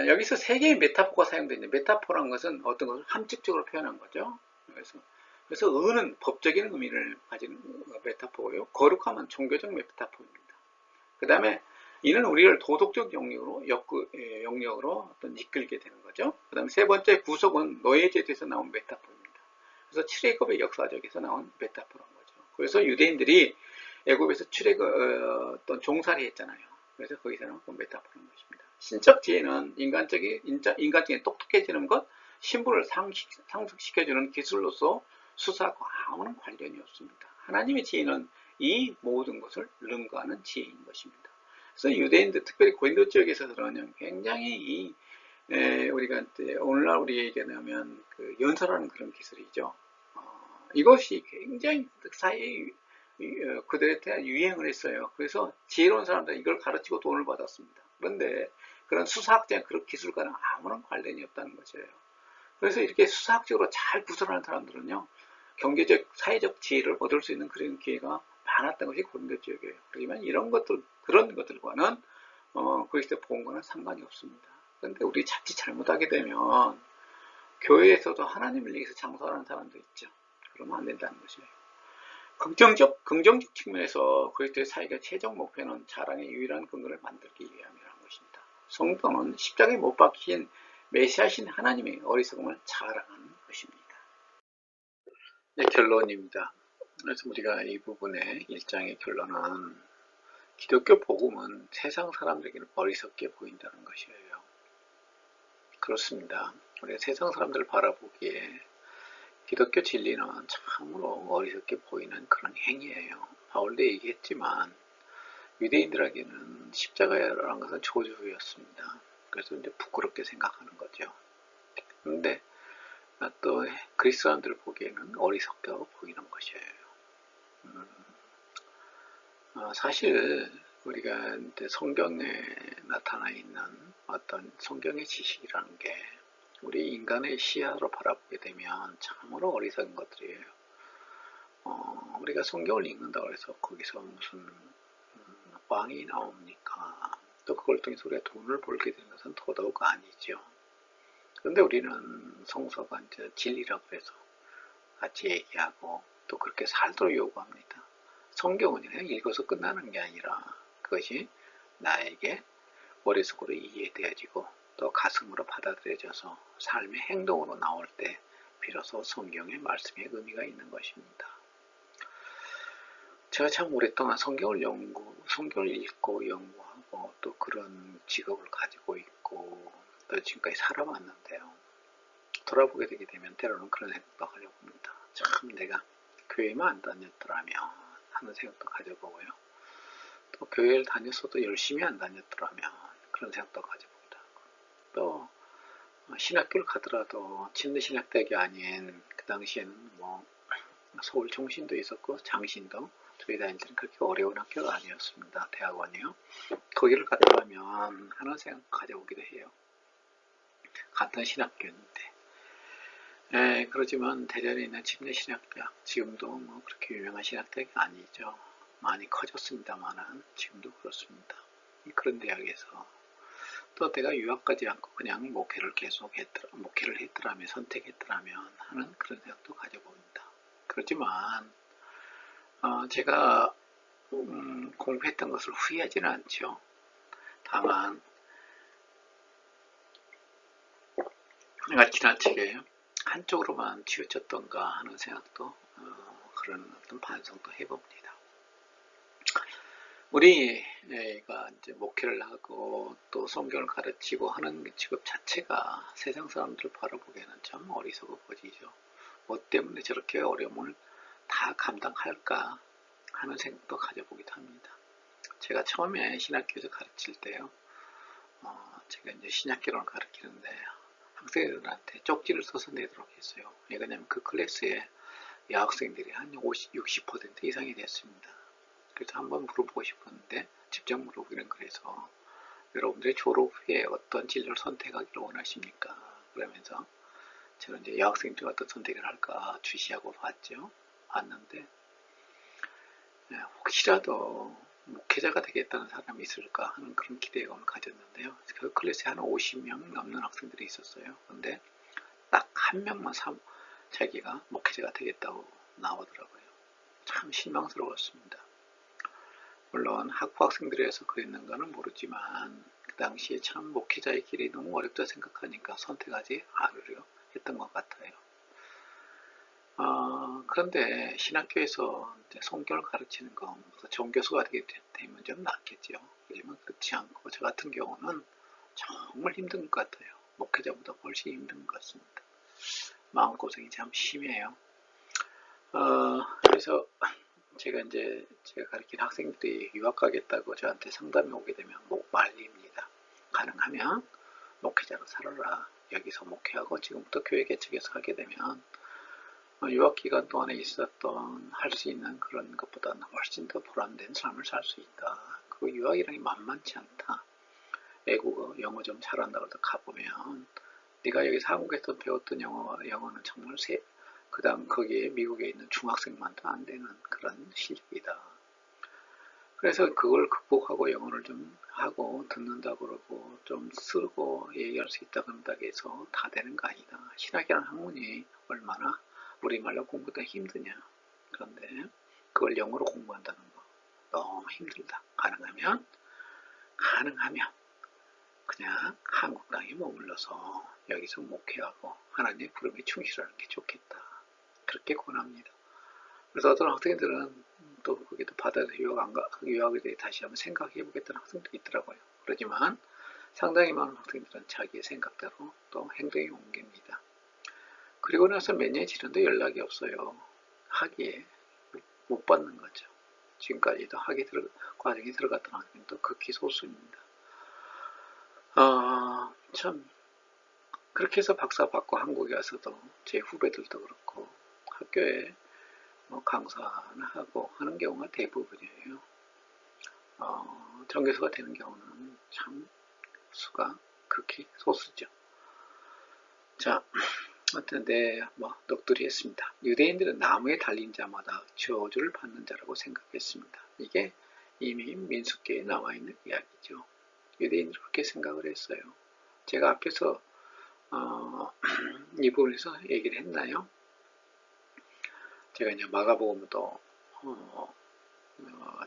여기서 세 개의 메타포가 사용되어 있는데, 메타포란 것은 어떤 것을 함축적으로 표현한 거죠. 그래서 의는 법적인 의미를 가진 메타포고요. 거룩함은 종교적 메타포입니다. 그 다음에 이는 우리를 도덕적 영역으로 어떤 이끌게 되는 거죠. 그 다음에 세 번째 구속은 노예 제도에서 나온 메타포입니다. 그래서 출애굽의 역사적에서 나온 메타포란 거죠. 그래서 유대인들이 애굽에서 어떤 종살이 했잖아요. 그래서 거기서 나온 그 메타포란 것입니다. 신적 지혜는 인간적인 똑똑해지는 것, 신분을 상승시켜주는 기술로서 수사하고 아무런 관련이 없습니다. 하나님의 지혜는 이 모든 것을 능가하는 지혜인 것입니다. 그래서 유대인들, 특별히 고린도 지역에서는 굉장히 우리가 오늘날 우리 얘기하면 그 연설하는 그런 기술이죠. 이것이 굉장히 사회에 그들에 대한 유행을 했어요. 그래서 지혜로운 사람들은 이걸 가르치고 돈을 받았습니다. 그런데 그런 수사학자는 그런 기술과는 아무런 관련이 없다는 것이에요. 그래서 이렇게 수사학적으로 잘 구설하는 사람들은요, 경제적, 사회적 지혜를 얻을 수 있는 그런 기회가 많았던 것이 고린도 지역이에요. 하지만 이런 것들, 그런 것들과는 그리스도 복음과는 상관이 없습니다. 그런데 우리 자칫 잘못하게 되면 교회에서도 하나님을 위해서 장사하는 사람도 있죠. 그러면 안 된다는 것이에요. 긍정적 측면에서 그리스도의 사역의 최종 목표는 자랑의 유일한 근거를 만들기 위함이라는 것입니다. 성도는 십자가에 못 박힌 메시아신 하나님의 어리석음을 자랑하는 것입니다. 네, 결론입니다. 그래서 우리가 이 부분의 1장의 결론은 기독교 복음은 세상 사람들에게는 어리석게 보인다는 것이에요. 그렇습니다. 우리가 세상 사람들을 바라보기에 기독교 진리는 참으로 어리석게 보이는 그런 행위예요. 바울도 얘기했지만 유대인들에게는 십자가라는 것은 저주였습니다. 그래서 이제 부끄럽게 생각하는 거죠. 그런데 또 그리스 사람들을 보기에는 어리석게 보이는 것이에요. 사실 우리가 이제 성경에 나타나 있는 어떤 성경의 지식이라는 게 우리 인간의 시야로 바라보게 되면 참으로 어리석은 것들이에요. 우리가 성경을 읽는다고 해서 거기서 무슨 왕이 나옵니까? 또 그걸 통해서 우리가 돈을 벌게 되는 것은 더더욱 아니죠. 그런데 우리는 성서가 이제 진리라고 해서 같이 얘기하고 또 그렇게 살도록 요구합니다. 성경은 그냥 읽어서 끝나는 게 아니라 그것이 나에게 머릿속으로 이해되어지고 또 가슴으로 받아들여져서 삶의 행동으로 나올 때 비로소 성경의 말씀에 의미가 있는 것입니다. 제가 참 오랫동안 성경을 읽고 연구하고 또 그런 직업을 가지고 있고 또 지금까지 살아왔는데요. 돌아보게 되게 되면 때로는 그런 생각도 하려고 합니다. 참 내가 교회만 안 다녔더라면 하는 생각도 가져보고요. 또 교회를 다녔어도 열심히 안 다녔더라면 그런 생각도 가져보기도 하고 또 신학교를 가더라도 침례신학대학이 아닌 그 당시에는 뭐 서울 종신도 있었고 장신도 저희 다닐 때는 그렇게 어려운 학교가 아니었습니다. 대학원이요. 거기를 갔더라면 하는 생각 가져보기도 해요. 같은 신학교였는데 그렇지만 대전에 있는 침례신학대학 지금도 뭐 그렇게 유명한 신학대학이 아니죠. 많이 커졌습니다만은 지금도 그렇습니다. 그런 대학에서 또 내가 유학 가지 않고 그냥 목회를 했더라면 선택했더라면 하는 그런 생각도 가져봅니다. 그렇지만 제가 공부했던 것을 후회하지는 않죠. 다만 내가 지나치게 한쪽으로만 치우쳤던가 하는 생각도 그런 어떤 반성도 해봅니다. 우리가 이제 목회를 하고 또 성경을 가르치고 하는 직업 자체가 세상 사람들을 바라보기에는 참 어리석어 보이죠. 뭐 때문에 저렇게 어려움을 다 감당할까 하는 생각도 가져보기도 합니다. 제가 처음에 신학교에서 가르칠 때요. 제가 이제 신약개론을 가르치는데 학생들한테 쪽지를 써서 내도록 했어요. 왜냐하면 그 클래스에 여학생들이 한 60% 이상이 됐습니다. 그래서 한번 물어보고 싶었는데 직접 물어보기는 그래서 여러분들이 졸업 후에 어떤 진로를 선택하기를 원하십니까? 그러면서 저는 이제 여학생들이 어떤 선택을 할까 주시하고 봤는데 혹시라도 목회자가 되겠다는 사람이 있을까 하는 그런 기대감을 가졌는데요. 그 클래스에 한 50명 넘는 학생들이 있었어요. 근데 딱 한 명만 자기가 목회자가 되겠다고 나오더라고요. 참 실망스러웠습니다. 물론 학부 학생들이 해서 그랬는가는 모르지만 그 당시에 참 목회자의 길이 너무 어렵다 생각하니까 선택하지 않으려 했던 것 같아요. 그런데 신학교에서 이제 성경을 가르치는 거 정교수가 되게 되면 좀 낫겠죠. 하지만 그렇지 않고 저 같은 경우는 정말 힘든 것 같아요. 목회자보다 훨씬 힘든 것 같습니다. 마음고생이 참 심해요. 그래서 제가 이제 제가 가르친 학생들이 유학 가겠다고 저한테 상담이 오게 되면 목 말립니다. 가능하면 목회자로 살아라. 여기서 목회하고 지금부터 교회 개척해서 하게 되면 유학 기간 동안에 있었던 할 수 있는 그런 것보다는 훨씬 더 보람된 삶을 살 수 있다. 그 유학이라는 게 만만치 않다. 외국어 영어 좀 잘한다고 해서 가보면 네가 여기서 한국에서 배웠던 영어는 정말 그 다음 거기에 미국에 있는 중학생만도 안 되는 그런 실력이다. 그래서 그걸 극복하고 영어를 좀 하고 듣는다고 그러고 좀 쓰고 얘기할 수 있다 그런다고 해서 다 되는 거 아니다. 신학이라는 학문이 얼마나 우리말로 공부도 힘드냐. 그런데 그걸 영어로 공부한다는 거 너무 힘들다. 가능하면 그냥 한국 땅에 머물러서 여기서 목회하고 하나님의 부름에 충실하는 게 좋겠다. 그렇게 권합니다. 그래서 어떤 학생들은 또 거기도 받아서 유학에 대해 다시 한번 생각해 보겠다는 학생들이 있더라고요. 그렇지만 상당히 많은 학생들은 자기의 생각대로 또 행동에 옮깁니다. 그리고 나서 몇 년이 지났는데 연락이 없어요. 학위에 못 받는 거죠. 지금까지도 과정에 들어갔던 학생도 극히 소수입니다. 참 그렇게 해서 박사 받고 한국에 와서도 제 후배들도 그렇고 학교에 강사나 하고 하는 경우가 대부분이에요. 정교수가 되는 경우는 참 수가 극히 소수죠. 자, 하여튼 넋두리 했습니다. 유대인들은 나무에 달린 자마다 저주를 받는 자라고 생각했습니다. 이게 이미 민수기에 나와 있는 이야기죠. 유대인들은 그렇게 생각을 했어요. 제가 앞에서 이 부분에서 얘기를 했나요? 제가 이제 마가복음도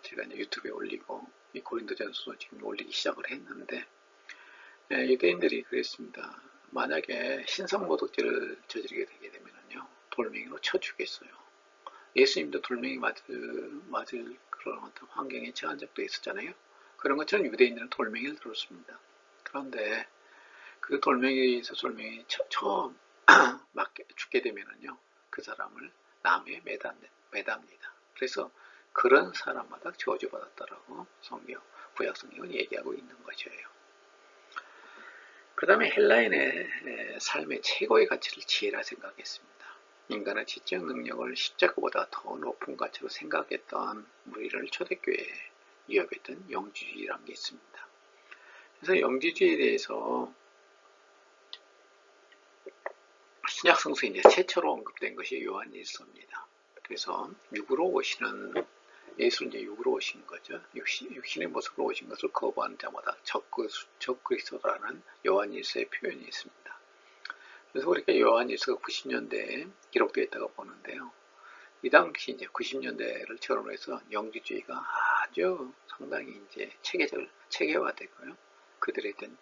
제가 이제 유튜브에 올리고 이 고린도전서 지금 올리기 시작을 했는데 유대인들이 그랬습니다. 만약에 신성모독죄를 저지르게 되게 되면요 돌멩이로 쳐 죽겠어요. 예수님도 돌멩이 맞을 그런 어떤 환경에 처한 적도 있었잖아요. 그런 것처럼 유대인들은 돌멩이를 들었습니다. 그런데 그 돌멩이에서 처음 맞게 죽게 되면요 그 사람을 나무에 매답니다. 그래서 그런 사람마다 저주받았다라고 구약 성경은 얘기하고 있는 것이에요. 그 다음에 헬라인의 삶의 최고의 가치를 지혜라 생각했습니다. 인간의 지적 능력을 십자가보다 더 높은 가치로 생각했던 우리를 초대교회에 위협했던 영지주의라는 게 있습니다. 그래서 영지주의에 대해서 신약 성서에 이제 최초로 언급된 것이 요한일서입니다. 그래서 육으로 오시는 예수는 이제 육으로 오신 거죠. 육신의 모습으로 오신 것을 거부하는 자마다 적그리스도라는 요한일서의 표현이 있습니다. 그래서 우리가 요한일서가 90년대에 기록되어 있다고 보는데요. 이 당시 이제 90년대를 처음으로 해서 영지주의가 아주 상당히 이제 체계화되고요. 그들에 대한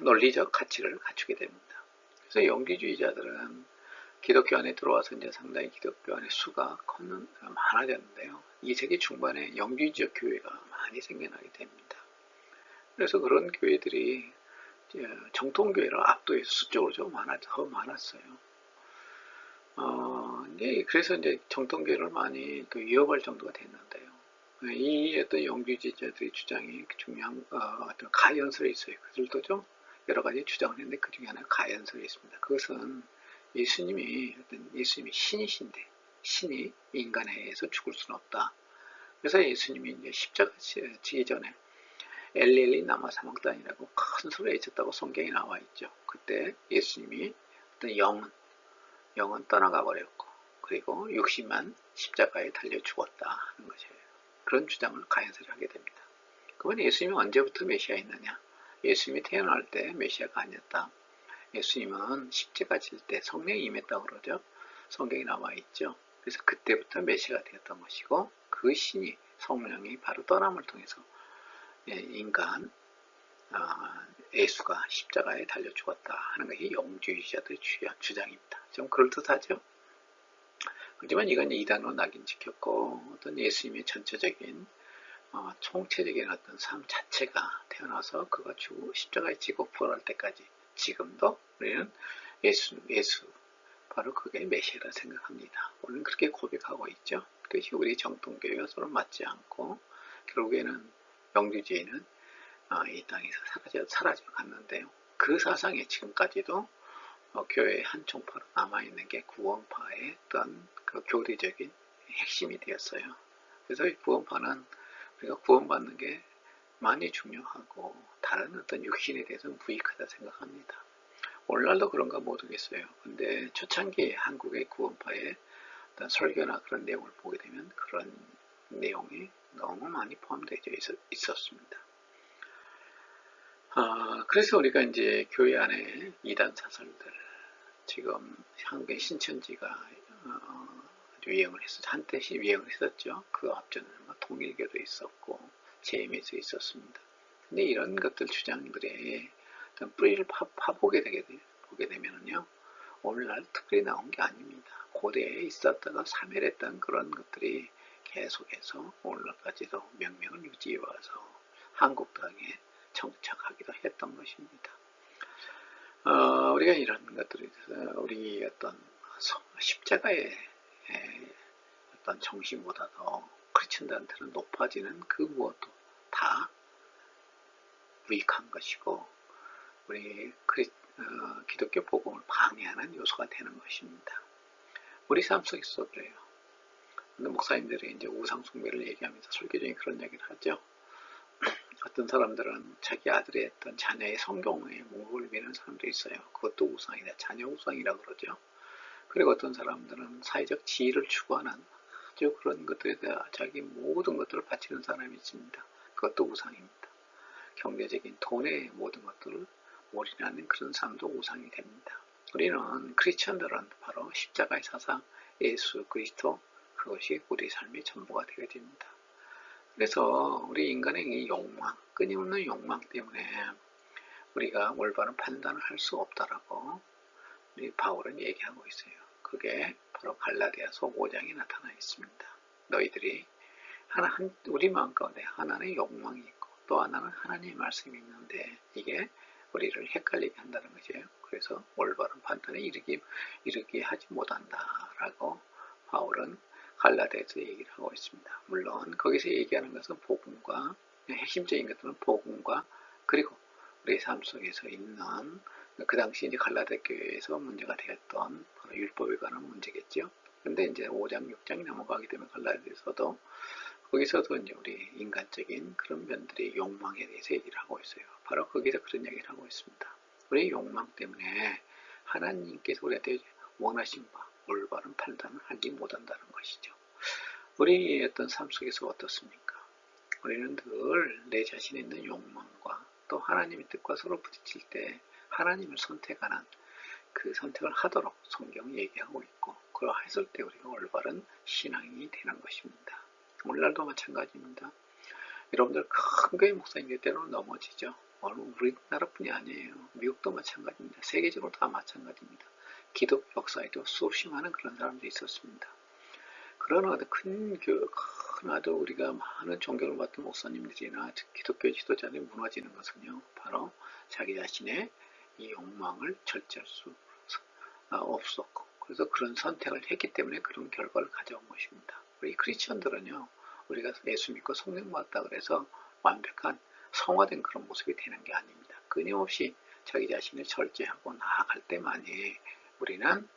논리적 가치를 갖추게 됩니다. 그래서 영지주의자들은 기독교 안에 들어와서 이제 상당히 기독교 안의 수가 많아졌는데요. 2세기 중반에 영지주의 교회가 많이 생겨나게 됩니다. 그래서 그런 교회들이 정통교회를 압도해서 수적으로 더 많았어요. 그래서 이제 정통교회를 많이 또 위협할 정도가 됐는데요. 이 어떤 영지주의자들의 주장이 중요한 어떤 가연설이 있어요. 그들도 좀 여러 가지 주장을 했는데 그 중에 하나가 가연설이 있습니다. 그것은 예수님이 신이신데 신이 인간에 의해서 죽을 수는 없다. 그래서 예수님이 이제 십자가 지기 전에 엘리 나마 사막단이라고 큰 소리를 외쳤다고 성경에 나와 있죠. 그때 예수님이 어떤 영은 떠나가 버렸고 그리고 육신만 십자가에 달려 죽었다 하는 것이에요. 그런 주장을 가연설이 하게 됩니다. 그건 예수님이 언제부터 메시아였느냐? 예수님이 태어날 때 메시아가 아니었다. 예수님은 십자가 질 때 성령이 임했다고 그러죠. 성경에 나와 있죠. 그래서 그때부터 메시아가 되었던 것이고 그 신이 성령이 바로 떠남을 통해서 인간 예수가 십자가에 달려 죽었다 하는 것이 영주의자들의 주장입니다. 좀 그럴듯하죠. 하지만 이건 이단으로 낙인 찍혔고 어떤 예수님의 전체적인 총체적인 어떤 삶 자체가 태어나서 그가 십자가에 지고 부활할 때까지 지금도 우리는 예수 바로 그게 메시아라 생각합니다. 우리는 그렇게 고백하고 있죠. 그것이 우리 정통교회와 서로 맞지 않고 결국에는 영주주의는 이 땅에서 사라져 갔는데요. 그 사상이 지금까지도 교회의 한 총파로 남아있는 게 구원파의 어떤 그 교리적인 핵심이 되었어요. 그래서 이 구원파는 우리가 구원받는 게 많이 중요하고 다른 어떤 육신에 대해서 무익하다 생각합니다. 오늘날도 그런가 모르겠어요. 근데 초창기 한국의 구원파의 어떤 설교나 그런 내용을 보게 되면 그런 내용이 너무 많이 포함되어 있었습니다. 그래서 우리가 이제 교회 안에 이단 사설들, 지금 한국의 신천지가 유행을 했었죠. 한때 유행을 했었죠. 그 앞전에 통일교도 있었고 JMS도 있었습니다. 근데 이런 것들 주장들의 어떤 뿌리를 파보게 되면요, 오늘날 특별히 나온 게 아닙니다. 고대에 있었다가 사멸했던 그런 것들이 계속해서 오늘날까지도 명명을 유지해와서 한국 땅에 정착하기도 했던 것입니다. 우리가 이런 것들에 대해서 우리 어떤 십자가의 어떤 정신보다도 크리스천들한테는 높아지는 그 무엇도 다 무익한 것이고 우리 기독교 복음을 방해하는 요소가 되는 것입니다. 우리 삶 속에서 그래요. 근데 목사님들이 이제 우상 숭배를 얘기하면서 설교 중에 그런 얘기를 하죠. 어떤 사람들은 자기 아들의 어떤 자녀의 성경에 목을 매는 사람도 있어요. 그것도 우상이다. 자녀 우상이라고 그러죠. 그리고 어떤 사람들은 사회적 지위를 추구하는 아주 그런 것들에 대해 자기 모든 것들을 바치는 사람이 있습니다. 그것도 우상입니다. 경제적인 돈의 모든 것들을 올인하는 그런 삶도 우상이 됩니다. 우리는 크리스천들은 바로 십자가의 사상, 예수 그리스도, 그것이 우리 삶의 전부가 되어야 됩니다. 그래서 우리 인간의 이 욕망, 끊임없는 욕망 때문에 우리가 올바른 판단을 할 수 없다라고 우리 바울은 얘기하고 있어요. 그게 바로 갈라디아서 5장에 나타나 있습니다. 너희들이 우리 마음 가운데 하나의 욕망이 있고 또 하나는 하나님의 말씀이 있는데 이게 우리를 헷갈리게 한다는 거죠. 그래서 올바른 판단에 이르게 하지 못한다라고 바울은 갈라디아서 얘기를 하고 있습니다. 물론 거기서 얘기하는 것은 복음과 핵심적인 것들은 복음과 그리고 우리 삶 속에서 있는 그 당시 이제 갈라디아 교회에서 문제가 되었던 바로 율법에 관한 문제겠죠. 근데 이제 5장, 6장이 넘어가게 되면 갈라디아서도 거기서도 이제 우리 인간적인 그런 면들의 욕망에 대해서 얘기를 하고 있어요. 바로 거기서 그런 얘기를 하고 있습니다. 우리 욕망 때문에 하나님께서 우리한테 원하신 바 올바른 판단을 하지 못한다는 것이죠. 우리의 어떤 삶 속에서 어떻습니까? 우리는 늘 내 자신에 있는 욕망과 또 하나님의 뜻과 서로 부딪힐 때 하나님을 선택하는 그 선택을 하도록 성경이 얘기하고 있고 그러했을 때 우리가 올바른 신앙이 되는 것입니다. 오늘날도 마찬가지입니다. 여러분들 큰 교회 목사님들 때로는 넘어지죠. 우리나라뿐이 아니에요. 미국도 마찬가지입니다. 세계적으로 다 마찬가지입니다. 기독교 역사에도 수없이 많은 그런 사람들이 있었습니다. 그러나 아주 우리가 많은 존경을 받던 목사님들이나 기독교 지도자들이 무너지는 것은요, 바로 자기 자신의 이 욕망을 절제할 수 없었고, 그래서 그런 선택을 했기 때문에 그런 결과를 가져온 것입니다. 우리 크리스천들은요, 우리가 예수 믿고 성령 받았다 그래서 완벽한 성화된 그런 모습이 되는 게 아닙니다. 끊임없이 자기 자신을 절제하고 나아갈 때만이 우리는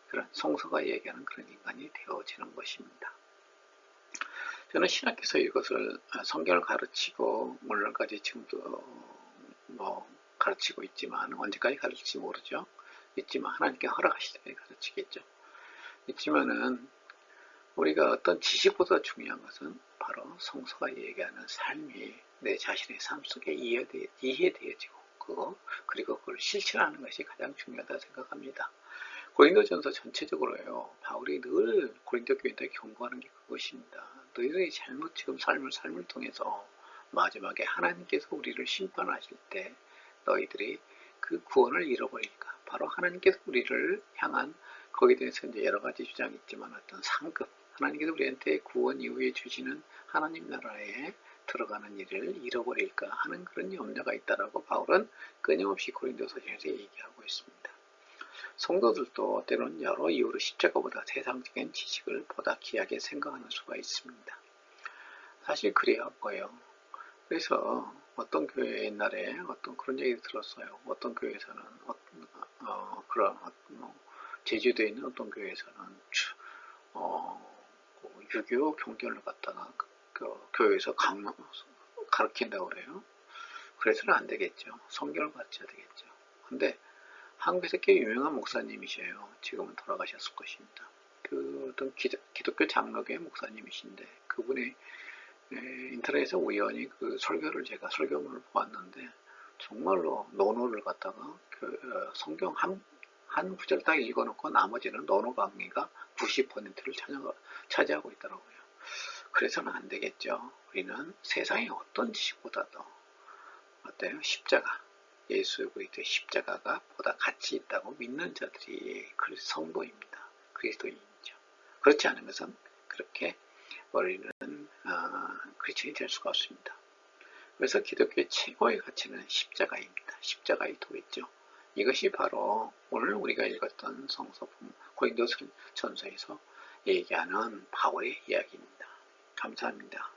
그런 성서가 얘기하는 그런 인간이 되어지는 것입니다. 저는 신학교에서 이것을 성경을 가르치고 오늘까지 지금도 가르치고 있지만 언제까지 가르칠지 모르죠. 있지만 하나님께 허락하실 때 가르치겠죠. 있지만은 우리가 어떤 지식보다 중요한 것은 바로 성서가 얘기하는 삶이 내 자신의 삶 속에 이해되어지고 그리고 그걸 실천하는 것이 가장 중요하다 생각합니다. 고린도전서 전체적으로요. 바울이 늘 고린도 교인들에게 경고하는 게 그것입니다. 너희들이 잘못 지금 삶을 통해서 마지막에 하나님께서 우리를 심판하실 때 너희들이 그 구원을 잃어버릴까? 바로 하나님께서 우리를 향한 거기에 대해서 이제 여러 가지 주장이 있지만 어떤 상급 하나님께서 우리한테 구원 이후에 주시는 하나님 나라에 들어가는 일을 잃어버릴까 하는 그런 염려가 있다라고 바울은 끊임없이 고린도서전에서 얘기하고 있습니다. 성도들도 때로는 여러 이유로 십자가보다 세상적인 지식을 보다 귀하게 생각하는 수가 있습니다. 사실 그래야 하고요. 그래서 어떤 교회 옛날에 어떤 그런 얘기 들었어요. 어떤 교회에서는 그런 제주도에 있는 어떤 교회에서는 유교 종교를 갖다가 그 교회에서 가르친다고 그래요. 그래서는 안 되겠죠. 성경을 가르쳐야 되겠죠. 근데 한국에서 꽤 유명한 목사님이셔요. 지금은 돌아가셨을 것입니다. 그 어떤 기독교 장로교의 목사님이신데 그분이 인터넷에서 우연히 그 설교를 제가 설교문을 보았는데 정말로 논어를 갖다가 그 성경 한 구절 딱 읽어놓고 나머지는 논어 강의가 90%를 차지하고 있더라고요. 그래서는 안 되겠죠. 우리는 세상의 어떤 지식보다도 어때요? 십자가, 예수 그리스도의 십자가가 보다 가치 있다고 믿는 자들이 성도입니다. 그리스도인이죠. 그렇지 않은 것은 그렇게 우리는 크리스천이 될 수가 없습니다. 그래서 기독교의 최고의 가치는 십자가입니다. 십자가의 도겠죠. 이것이 바로 오늘 우리가 읽었던 성서품 고린도전서에서 얘기하는 바울의 이야기입니다. 감사합니다.